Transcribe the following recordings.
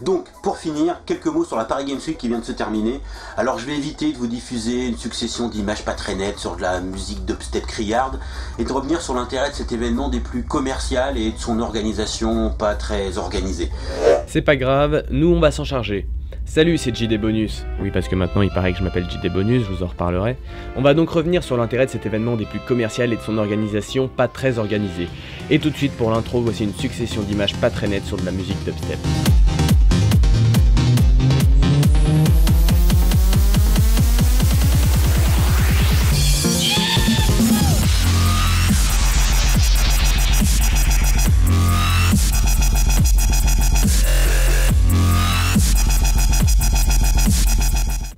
Donc, pour finir, quelques mots sur la Paris Games Week qui vient de se terminer. Alors, je vais éviter de vous diffuser une succession d'images pas très nettes sur de la musique dubstep criarde et de revenir sur l'intérêt de cet événement des plus commercial et de son organisation pas très organisée. C'est pas grave, nous on va s'en charger. Salut, c'est JD Bonus. Oui, parce que maintenant il paraît que je m'appelle JD Bonus, je vous en reparlerai. On va donc revenir sur l'intérêt de cet événement des plus commercial et de son organisation pas très organisée. Et tout de suite pour l'intro, voici une succession d'images pas très nettes sur de la musique dubstep.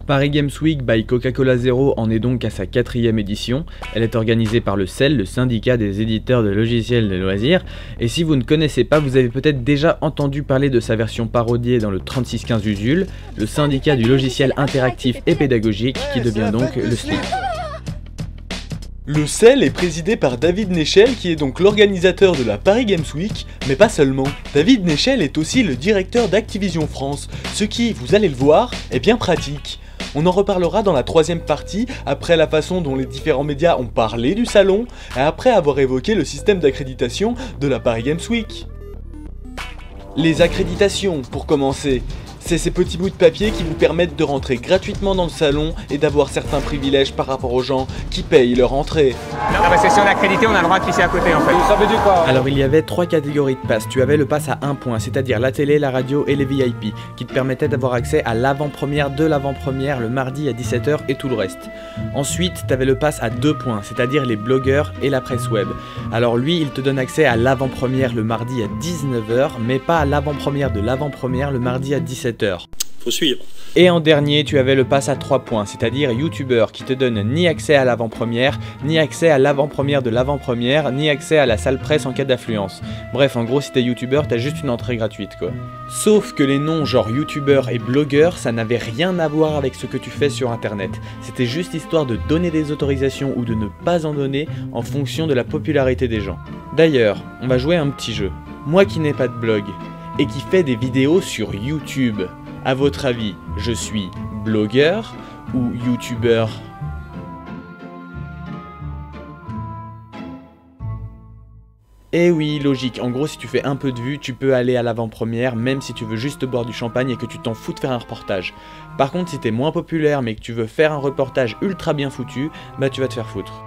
Paris Games Week by Coca-Cola Zero en est donc à sa 4e édition. Elle est organisée par le CEL, le syndicat des éditeurs de logiciels de loisirs. Et si vous ne connaissez pas, vous avez peut-être déjà entendu parler de sa version parodiée dans le 3615 Usul, le syndicat du logiciel interactif et pédagogique qui devient donc le SLIC. Le CEL est présidé par David Nechel qui est donc l'organisateur de la Paris Games Week, mais pas seulement. David Nechel est aussi le directeur d'Activision France, ce qui, vous allez le voir, est bien pratique. On en reparlera dans la 3e partie, après la façon dont les différents médias ont parlé du salon, et après avoir évoqué le système d'accréditation de la Paris Games Week. Les accréditations, pour commencer. C'est ces petits bouts de papier qui vous permettent de rentrer gratuitement dans le salon et d'avoir certains privilèges par rapport aux gens qui payent leur entrée. Ah bah c'est si on est accrédité, on a le droit de pisser à côté en fait. Ça veut dire quoi? Alors il y avait 3 catégories de passes. Tu avais le pass à 1 point, c'est-à-dire la télé, la radio et les VIP, qui te permettaient d'avoir accès à l'avant-première de l'avant-première le mardi à 17 h et tout le reste. Ensuite, tu avais le pass à 2 points, c'est-à-dire les blogueurs et la presse web. Alors lui, il te donne accès à l'avant-première le mardi à 19 h, mais pas à l'avant-première de l'avant-première le mardi à 17 h. Faut suivre. Et en dernier, tu avais le pass à 3 points, c'est-à-dire youtubeur qui te donne ni accès à l'avant-première, ni accès à l'avant-première de l'avant-première, ni accès à la salle presse en cas d'affluence. Bref, en gros, si t'es youtubeur, t'as juste une entrée gratuite quoi. Sauf que les noms genre youtubeur et blogueur, ça n'avait rien à voir avec ce que tu fais sur internet. C'était juste histoire de donner des autorisations ou de ne pas en donner en fonction de la popularité des gens. D'ailleurs, on va jouer à un petit jeu. Moi qui n'ai pas de blog, et qui fait des vidéos sur YouTube, à votre avis, je suis blogueur ou youtubeur? Eh oui, logique, en gros si tu fais un peu de vues, tu peux aller à l'avant-première même si tu veux juste boire du champagne et que tu t'en fous de faire un reportage. Par contre si t'es moins populaire mais que tu veux faire un reportage ultra bien foutu, bah tu vas te faire foutre.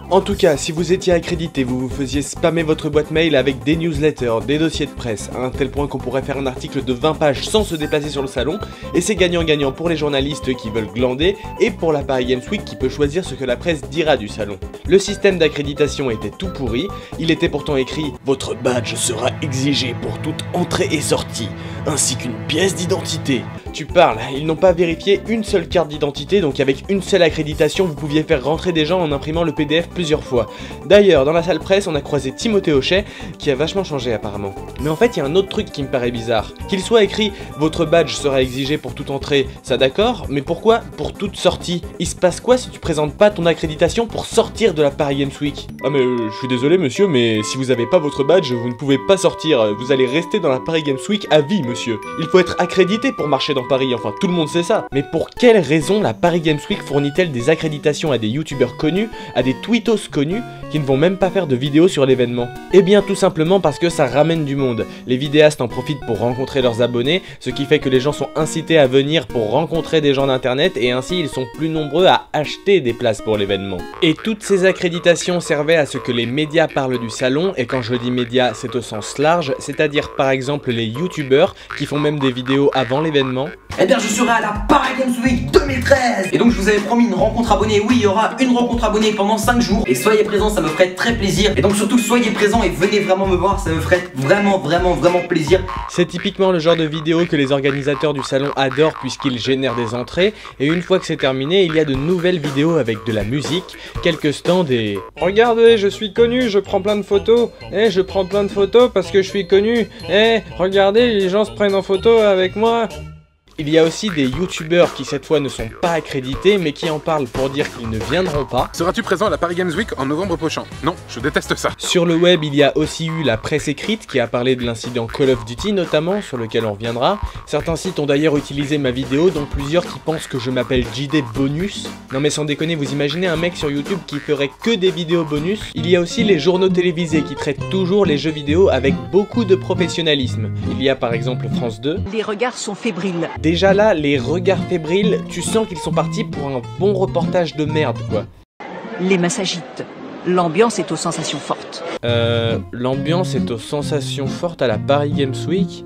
En tout cas, si vous étiez accrédité, vous vous faisiez spammer votre boîte mail avec des newsletters, des dossiers de presse, à un tel point qu'on pourrait faire un article de 20 pages sans se déplacer sur le salon, et c'est gagnant-gagnant pour les journalistes qui veulent glander, et pour la Paris Games Week qui peut choisir ce que la presse dira du salon. Le système d'accréditation était tout pourri, il était pourtant écrit « Votre badge sera exigé pour toute entrée et sortie, ainsi qu'une pièce d'identité ». Tu parles, ils n'ont pas vérifié une seule carte d'identité, donc avec une seule accréditation, vous pouviez faire rentrer des gens en imprimant le PDF plusieurs fois. D'ailleurs, dans la salle presse, on a croisé Timothée Hochet, qui a vachement changé apparemment. Mais en fait, il y a un autre truc qui me paraît bizarre. Qu'il soit écrit « Votre badge sera exigé pour toute entrée », ça d'accord, mais pourquoi pour toute sortie? Il se passe quoi si tu présentes pas ton accréditation pour sortir de la Paris Games Week? Ah mais je suis désolé monsieur, mais si vous avez pas votre badge, vous ne pouvez pas sortir, vous allez rester dans la Paris Games Week à vie monsieur. Il faut être accrédité pour marcher dans Paris, enfin tout le monde sait ça. Mais pour quelle raison la Paris Games Week fournit-elle des accréditations à des youtubeurs connus, à des tweetos connus, qui ne vont même pas faire de vidéos sur l'événement? Eh bien tout simplement parce que ça ramène du monde. Les vidéastes en profitent pour rencontrer leurs abonnés, ce qui fait que les gens sont incités à venir pour rencontrer des gens d'internet et ainsi ils sont plus nombreux à acheter des places pour l'événement. Et toutes ces accréditations servaient à ce que les médias parlent du salon, et quand je dis médias c'est au sens large, c'est-à-dire par exemple les youtubeurs qui font même des vidéos avant l'événement. Eh bien je serai à la Paris Games Week 2013. Et donc je vous avais promis une rencontre abonnée. Oui, il y aura une rencontre abonnée pendant 5 jours. Et soyez présents, ça me ferait très plaisir. Et donc surtout soyez présents et venez vraiment me voir, ça me ferait vraiment plaisir. C'est typiquement le genre de vidéo que les organisateurs du salon adorent puisqu'ils génèrent des entrées. Et une fois que c'est terminé, il y a de nouvelles vidéos avec de la musique, quelques stands et... Regardez, je suis connu, je prends plein de photos. Je prends plein de photos parce que je suis connu. Regardez, les gens se prennent en photo avec moi. Il y a aussi des youtubeurs qui cette fois ne sont pas accrédités mais qui en parlent pour dire qu'ils ne viendront pas. Seras-tu présent à la Paris Games Week en novembre prochain? Non, je déteste ça. Sur le web, il y a aussi eu la presse écrite qui a parlé de l'incident Call of Duty notamment, sur lequel on reviendra. Certains sites ont d'ailleurs utilisé ma vidéo, dont plusieurs qui pensent que je m'appelle JD Bonus. Non mais sans déconner, vous imaginez un mec sur YouTube qui ferait que des vidéos bonus? Il y a aussi les journaux télévisés qui traitent toujours les jeux vidéo avec beaucoup de professionnalisme. Il y a par exemple France 2. Les regards sont fébriles. Déjà là, les regards fébriles, tu sens qu'ils sont partis pour un bon reportage de merde quoi. Les mains s'agitent. L'ambiance est aux sensations fortes. L'ambiance est aux sensations fortes à la Paris Games Week?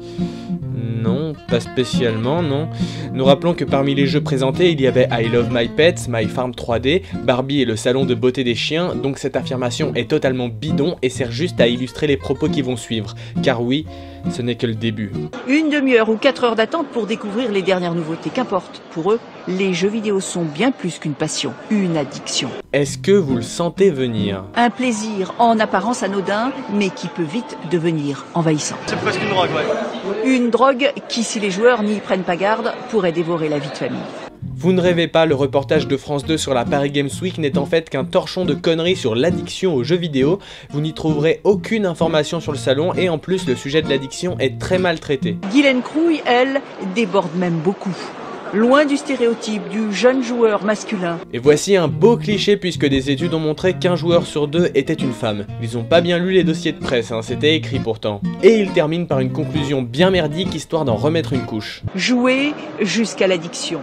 Non, pas spécialement, non. Nous rappelons que parmi les jeux présentés, il y avait I Love My Pets, My Farm 3D, Barbie et le salon de beauté des chiens, donc cette affirmation est totalement bidon et sert juste à illustrer les propos qui vont suivre. Car oui, ce n'est que le début. Une demi-heure ou 4 heures d'attente pour découvrir les dernières nouveautés. Qu'importe, pour eux, les jeux vidéo sont bien plus qu'une passion, une addiction. Est-ce que vous le sentez venir? Un plaisir en apparence anodin, mais qui peut vite devenir envahissant. C'est presque une drogue, ouais. Une drogue qui, si les joueurs n'y prennent pas garde, pourrait dévorer la vie de famille. Vous ne rêvez pas, le reportage de France 2 sur la Paris Games Week n'est en fait qu'un torchon de conneries sur l'addiction aux jeux vidéo. Vous n'y trouverez aucune information sur le salon et en plus le sujet de l'addiction est très mal traité. Guylaine Crouille, elle, déborde même beaucoup. Loin du stéréotype du jeune joueur masculin. Et voici un beau cliché puisque des études ont montré qu'un joueur sur deux était une femme. Ils ont pas bien lu les dossiers de presse, hein, c'était écrit pourtant. Et il termine par une conclusion bien merdique histoire d'en remettre une couche. Jouer jusqu'à l'addiction.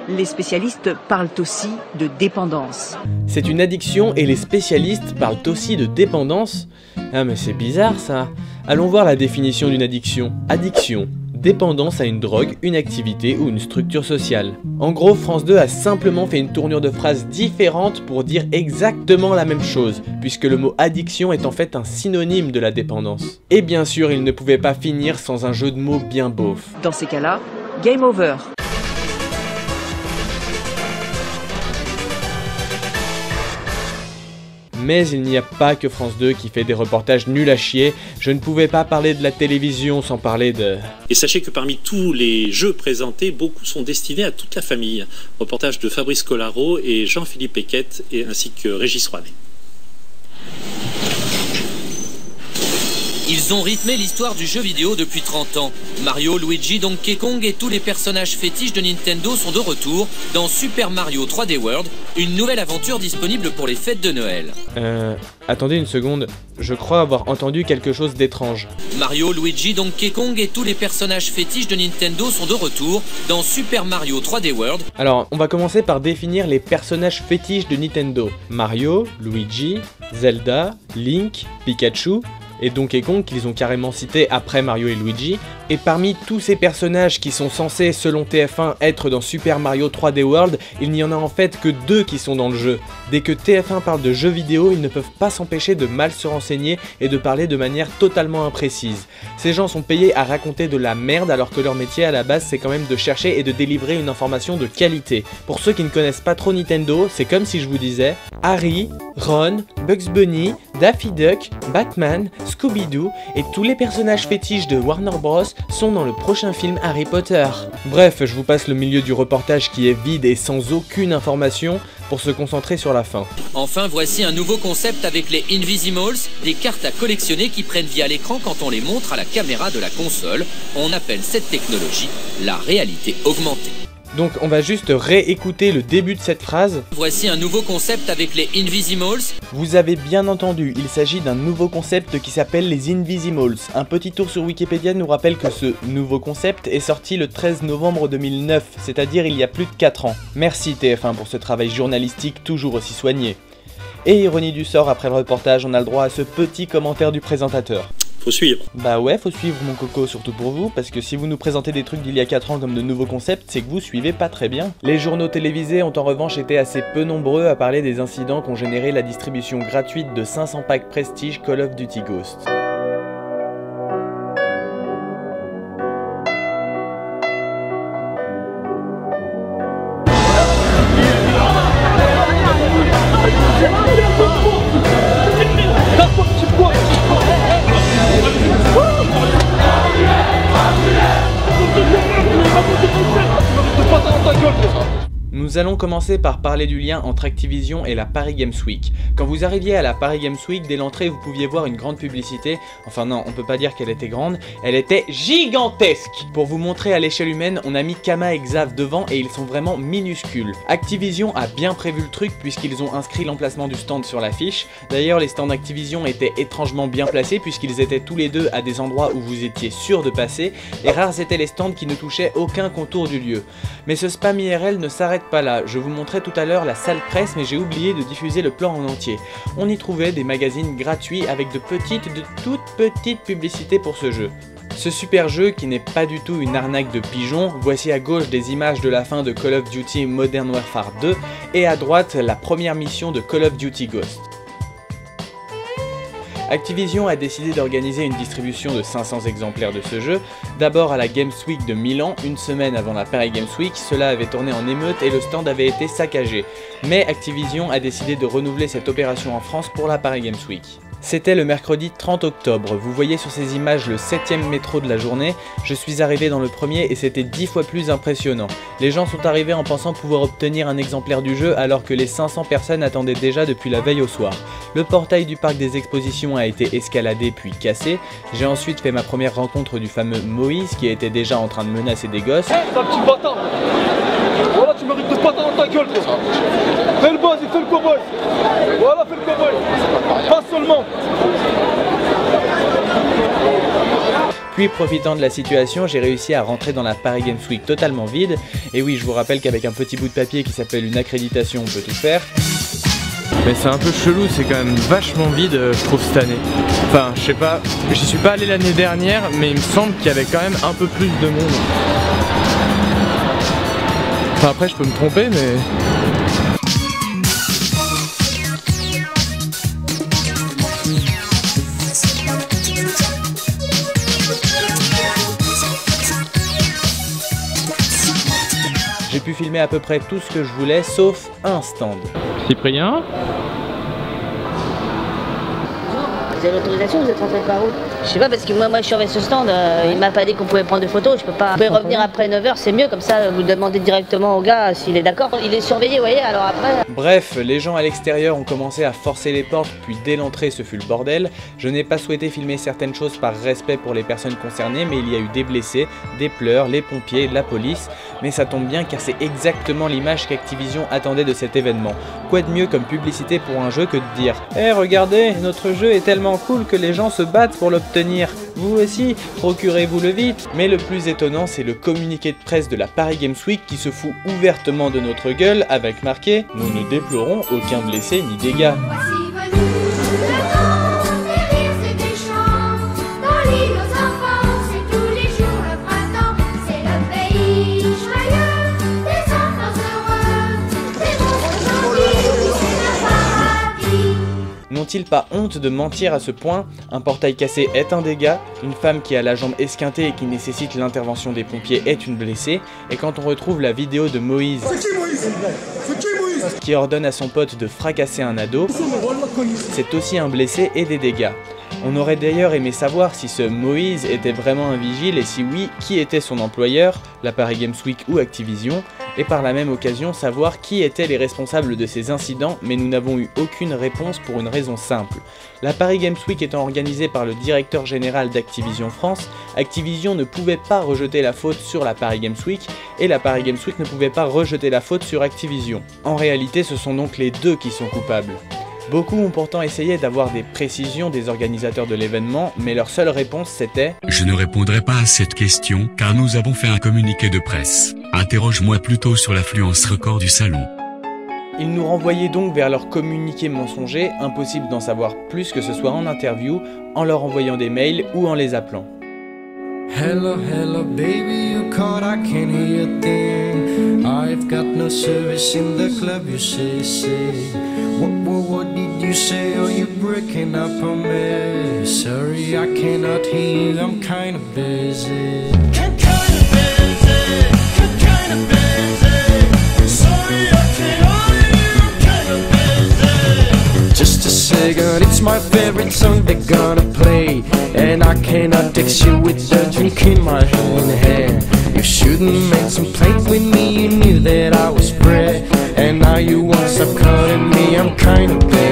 Les spécialistes parlent aussi de dépendance. C'est une addiction et les spécialistes parlent aussi de dépendance? Ah mais c'est bizarre ça. Allons voir la définition d'une addiction. Addiction. Dépendance à une drogue, une activité ou une structure sociale. En gros, France 2 a simplement fait une tournure de phrase différente pour dire exactement la même chose, puisque le mot addiction est en fait un synonyme de la dépendance. Et bien sûr, il ne pouvait pas finir sans un jeu de mots bien beauf. Dans ces cas-là, game over. Mais il n'y a pas que France 2 qui fait des reportages nuls à chier, je ne pouvais pas parler de la télévision sans parler de... Et sachez que parmi tous les jeux présentés, beaucoup sont destinés à toute la famille. Reportage de Fabrice Collaro et Jean-Philippe Eckett, ainsi que Régis Roinet. Ils ont rythmé l'histoire du jeu vidéo depuis 30 ans. Mario, Luigi, Donkey Kong et tous les personnages fétiches de Nintendo sont de retour dans Super Mario 3D World, une nouvelle aventure disponible pour les fêtes de Noël. Attendez une seconde, je crois avoir entendu quelque chose d'étrange. Mario, Luigi, Donkey Kong et tous les personnages fétiches de Nintendo sont de retour dans Super Mario 3D World. Alors, on va commencer par définir les personnages fétiches de Nintendo. Mario, Luigi, Zelda, Link, Pikachu... et Donkey Kong qu'ils ont carrément cité après Mario et Luigi. Et parmi tous ces personnages qui sont censés, selon TF1, être dans Super Mario 3D World, il n'y en a en fait que 2 qui sont dans le jeu. Dès que TF1 parle de jeux vidéo, ils ne peuvent pas s'empêcher de mal se renseigner et de parler de manière totalement imprécise. Ces gens sont payés à raconter de la merde alors que leur métier à la base c'est quand même de chercher et de délivrer une information de qualité. Pour ceux qui ne connaissent pas trop Nintendo, c'est comme si je vous disais Harry, Ron, Bugs Bunny, Daffy Duck, Batman, Scooby-Doo et tous les personnages fétiches de Warner Bros sont dans le prochain film Harry Potter. Bref, je vous passe le milieu du reportage qui est vide et sans aucune information pour se concentrer sur la fin. Enfin, voici un nouveau concept avec les Invisimals, des cartes à collectionner qui prennent vie à l'écran quand on les montre à la caméra de la console. On appelle cette technologie la réalité augmentée. Donc on va juste réécouter le début de cette phrase. Voici un nouveau concept avec les Invisimals. Vous avez bien entendu, il s'agit d'un nouveau concept qui s'appelle les Invisimals. Un petit tour sur Wikipédia nous rappelle que ce nouveau concept est sorti le 13 novembre 2009, c'est-à-dire il y a plus de 4 ans. Merci TF1 pour ce travail journalistique toujours aussi soigné. Et ironie du sort, après le reportage, on a le droit à ce petit commentaire du présentateur. Faut suivre. Bah ouais, faut suivre mon coco, surtout pour vous, parce que si vous nous présentez des trucs d'il y a 4 ans comme de nouveaux concepts, c'est que vous suivez pas très bien. Les journaux télévisés ont en revanche été assez peu nombreux à parler des incidents qu'ont généré la distribution gratuite de 500 packs Prestige Call of Duty Ghosts. Nous allons commencer par parler du lien entre Activision et la Paris Games Week. Quand vous arriviez à la Paris Games Week, dès l'entrée vous pouviez voir une grande publicité, enfin non, on peut pas dire qu'elle était grande, elle était gigantesque. Pour vous montrer à l'échelle humaine, on a mis Kama et Xav devant et ils sont vraiment minuscules. Activision a bien prévu le truc puisqu'ils ont inscrit l'emplacement du stand sur l'affiche. D'ailleurs les stands Activision étaient étrangement bien placés puisqu'ils étaient tous les deux à des endroits où vous étiez sûr de passer, et rares étaient les stands qui ne touchaient aucun contour du lieu. Mais ce spam IRL ne s'arrête pas là, je vous montrais tout à l'heure la salle presse mais j'ai oublié de diffuser le plan en entier. On y trouvait des magazines gratuits avec de toutes petites publicités pour ce jeu. Ce super jeu qui n'est pas du tout une arnaque de pigeons, voici à gauche des images de la fin de Call of Duty Modern Warfare 2 et à droite la première mission de Call of Duty Ghost. Activision a décidé d'organiser une distribution de 500 exemplaires de ce jeu, d'abord à la Games Week de Milan, une semaine avant la Paris Games Week, cela avait tourné en émeute et le stand avait été saccagé. Mais Activision a décidé de renouveler cette opération en France pour la Paris Games Week. C'était le mercredi 30 octobre, vous voyez sur ces images le 7ème métro de la journée, je suis arrivé dans le premier et c'était 10 fois plus impressionnant. Les gens sont arrivés en pensant pouvoir obtenir un exemplaire du jeu alors que les 500 personnes attendaient déjà depuis la veille au soir. Le portail du parc des expositions a été escaladé puis cassé, j'ai ensuite fait ma première rencontre du fameux Moïse qui était déjà en train de menacer des gosses. Hey, t'es un petit bâtard. Voilà, tu mérites de pas dans ta gueule toi. Fais le boss et fais le cowboy. Voilà, fais le cowboy. Pas seulement. Puis profitant de la situation, j'ai réussi à rentrer dans la Paris Games Week totalement vide. Et oui, je vous rappelle qu'avec un petit bout de papier qui s'appelle une accréditation, on peut tout faire. Mais c'est un peu chelou, c'est quand même vachement vide je trouve cette année. Enfin je sais pas, j'y suis pas allé l'année dernière mais il me semble qu'il y avait quand même un peu plus de monde. Enfin après je peux me tromper mais... J'ai pu filmer à peu près tout ce que je voulais sauf un stand. Cyprien ? Vous avez l'autorisation, vous êtes rentré par où? Je sais pas parce que moi je surveille ce stand, il m'a pas dit qu'on pouvait prendre des photos, je peux pas. Vous pouvez revenir après 9h, c'est mieux, comme ça vous demandez directement au gars s'il est d'accord. Il est surveillé, vous voyez, alors après... Bref, les gens à l'extérieur ont commencé à forcer les portes, puis dès l'entrée ce fut le bordel. Je n'ai pas souhaité filmer certaines choses par respect pour les personnes concernées, mais il y a eu des blessés, des pleurs, les pompiers, la police. Mais ça tombe bien car c'est exactement l'image qu'Activision attendait de cet événement. Quoi de mieux comme publicité pour un jeu que de dire « Eh regardez, notre jeu est tellement cool que les gens se battent pour l'obtenir. Vous aussi, procurez-vous-le vite !» Mais le plus étonnant, c'est le communiqué de presse de la Paris Games Week qui se fout ouvertement de notre gueule avec marqué « Nous ne déplorons aucun blessé ni dégâts ». N'ont-ils pas honte de mentir à ce point? Un portail cassé est un dégât, une femme qui a la jambe esquintée et qui nécessite l'intervention des pompiers est une blessée, et quand on retrouve la vidéo de Moïse qui ordonne à son pote de fracasser un ado, c'est aussi un blessé et des dégâts. On aurait d'ailleurs aimé savoir si ce Moïse était vraiment un vigile et si oui, qui était son employeur, la Paris Games Week ou Activision, et par la même occasion savoir qui étaient les responsables de ces incidents, mais nous n'avons eu aucune réponse pour une raison simple. La Paris Games Week étant organisée par le directeur général d'Activision France, Activision ne pouvait pas rejeter la faute sur la Paris Games Week, et la Paris Games Week ne pouvait pas rejeter la faute sur Activision. En réalité, ce sont donc les deux qui sont coupables. Beaucoup ont pourtant essayé d'avoir des précisions des organisateurs de l'événement, mais leur seule réponse c'était « Je ne répondrai pas à cette question car nous avons fait un communiqué de presse. Interroge-moi plutôt sur l'affluence record du salon. » Ils nous renvoyaient donc vers leur communiqué mensonger, impossible d'en savoir plus que ce soit en interview, en leur envoyant des mails ou en les appelant. Hello, hello, baby, you called, I can't hear a thing. I've got no service in the club, you say. What did you say? Oh, you're breaking up on me. Sorry, I cannot hear you, I'm kinda busy. Sorry, I cannot hear you, I'm kinda busy. Just a second, it's my favorite song they're gonna play. And I cannot text you with the drink in my hand. You shouldn't make some plans with me, you knew that I was free. you won't stop calling me. I'm kinda bad.